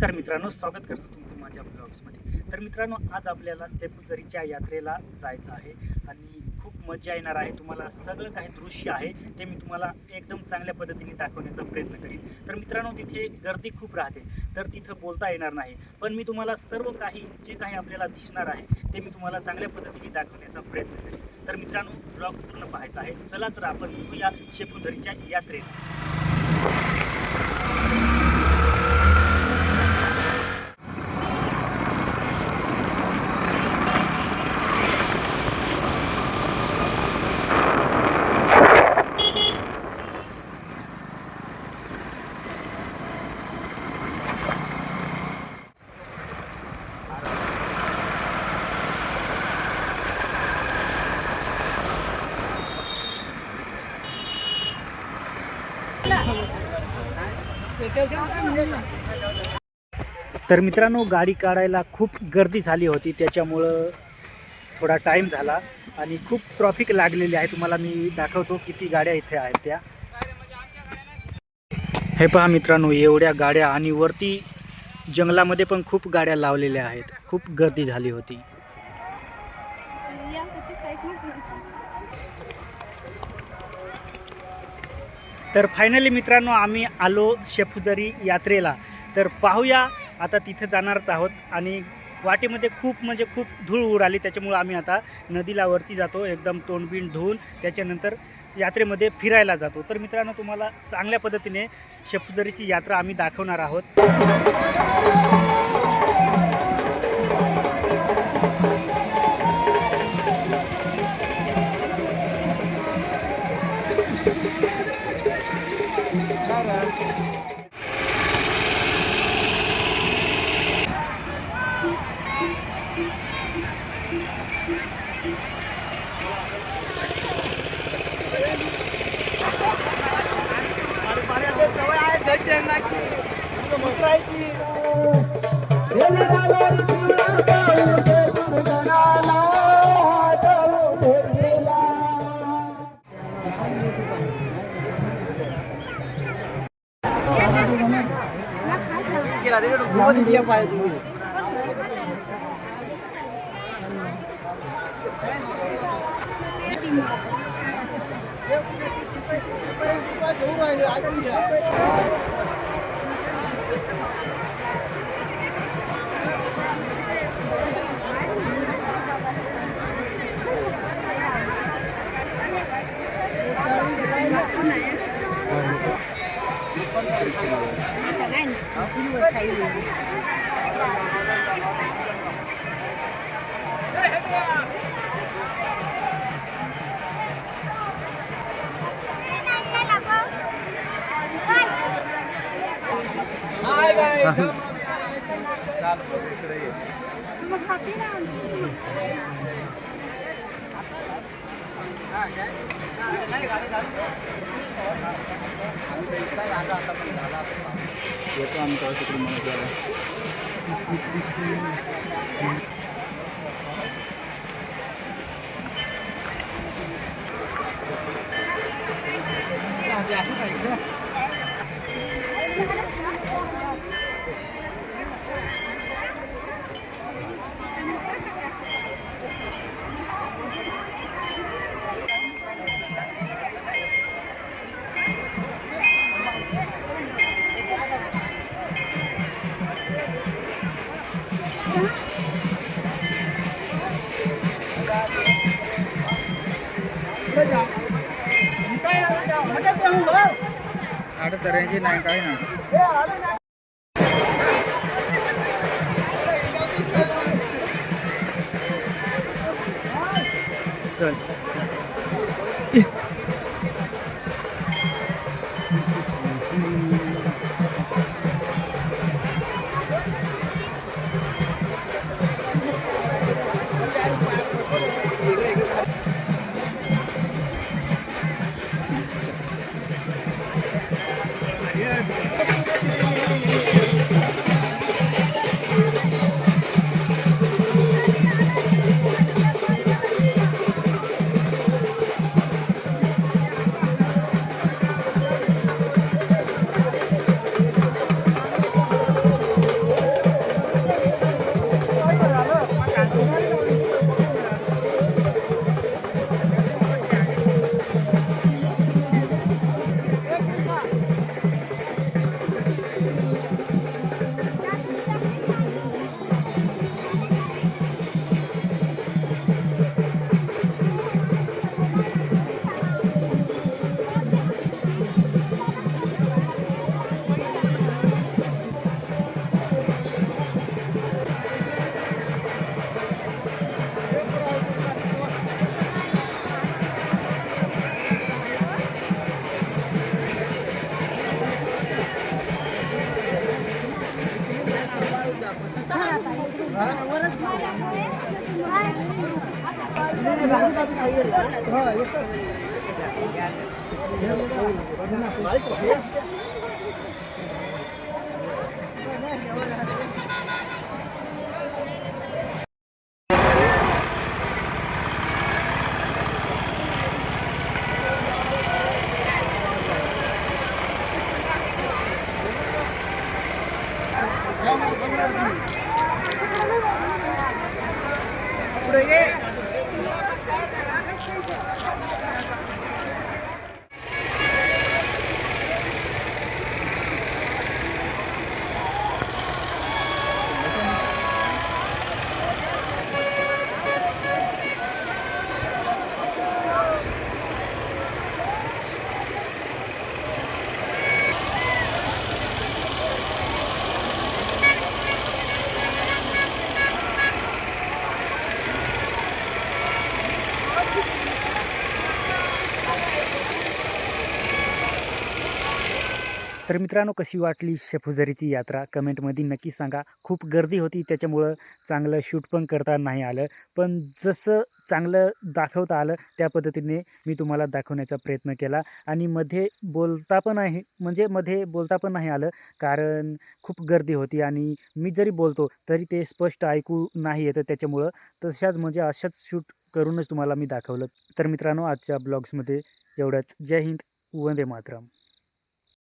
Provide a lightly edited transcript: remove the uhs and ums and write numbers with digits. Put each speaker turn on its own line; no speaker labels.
नमस्कार मित्रांनो, स्वागत करतो तुमचं माझ्या ब्लॉग्समध्ये. तर मित्रांनो, आज आपल्याला सेपुजरीच्या यात्रेला जायचं आहे आणि खूप मजा येणार आहे. तुम्हाला सगळं काही दृश्य आहे ते मी तुम्हाला एकदम चांगल्या पद्धतीने दाखवण्याचा प्रयत्न करीन. तर मित्रांनो, तिथे गर्दी खूप राहते, तर तिथं बोलता येणार नाही, पण मी तुम्हाला सर्व काही जे काही आपल्याला दिसणार आहे ते मी तुम्हाला चांगल्या पद्धतीने दाखवण्याचा प्रयत्न करीन. तर मित्रांनो, ब्लॉग पूर्ण पाहायचा आहे. चला तर आपण निघूया सेपुजरीच्या यात्रेला. तर मित्रांनो, गाडी काढायला खूप गर्दी झाली होती, त्याच्यामुळं थोडा टाईम झाला आणि खूप ट्रॉफिक लागलेली आहे. तुम्हाला मी दाखवतो किती गाड्या इथे आहेत त्या. हे पहा मित्रांनो, एवढ्या गाड्या आणि वरती जंगलामध्ये पण खूप गाड्या लावलेल्या आहेत. खूप गर्दी झाली होती. तर फायनली मित्रांनो, आम्ही आलो सेपुजरी यात्रेला. तर पाहूया, आता तिथे जाणारच आहोत आणि वाटेमध्ये खूप धूळ उडाली, त्याच्यामुळे आम्ही आता नदीला वरती जातो, एकदम तोंडबिंड धुवून त्याच्यानंतर यात्रेमध्ये फिरायला जातो. तर मित्रांनो, तुम्हाला चांगल्या पद्धतीने सेपुजरीची यात्रा आम्ही दाखवणार आहोत.
तऱ्हेची नाही काही ना.
चल. तर मित्रांनो, कशी वाटली शेफुजरीची यात्रा कमेंटमध्ये नक्की सांगा. खूप गर्दी होती त्याच्यामुळं चांगलं शूट पण करता नाही आलं. पण जसं चांगलं दाखवता आलं त्या पद्धतीने मी तुम्हाला दाखवण्याचा प्रयत्न केला. आणि मध्ये बोलता पण नाही आलं, कारण खूप गर्दी होती आणि मी जरी बोलतो तरी ते स्पष्ट ऐकू नाही येतं. त्याच्यामुळं अशाच शूट करूनच तुम्हाला मी दाखवलं. तर मित्रांनो, आजच्या ब्लॉग्समध्ये एवढंच. जय हिंद, वंदे मातरम.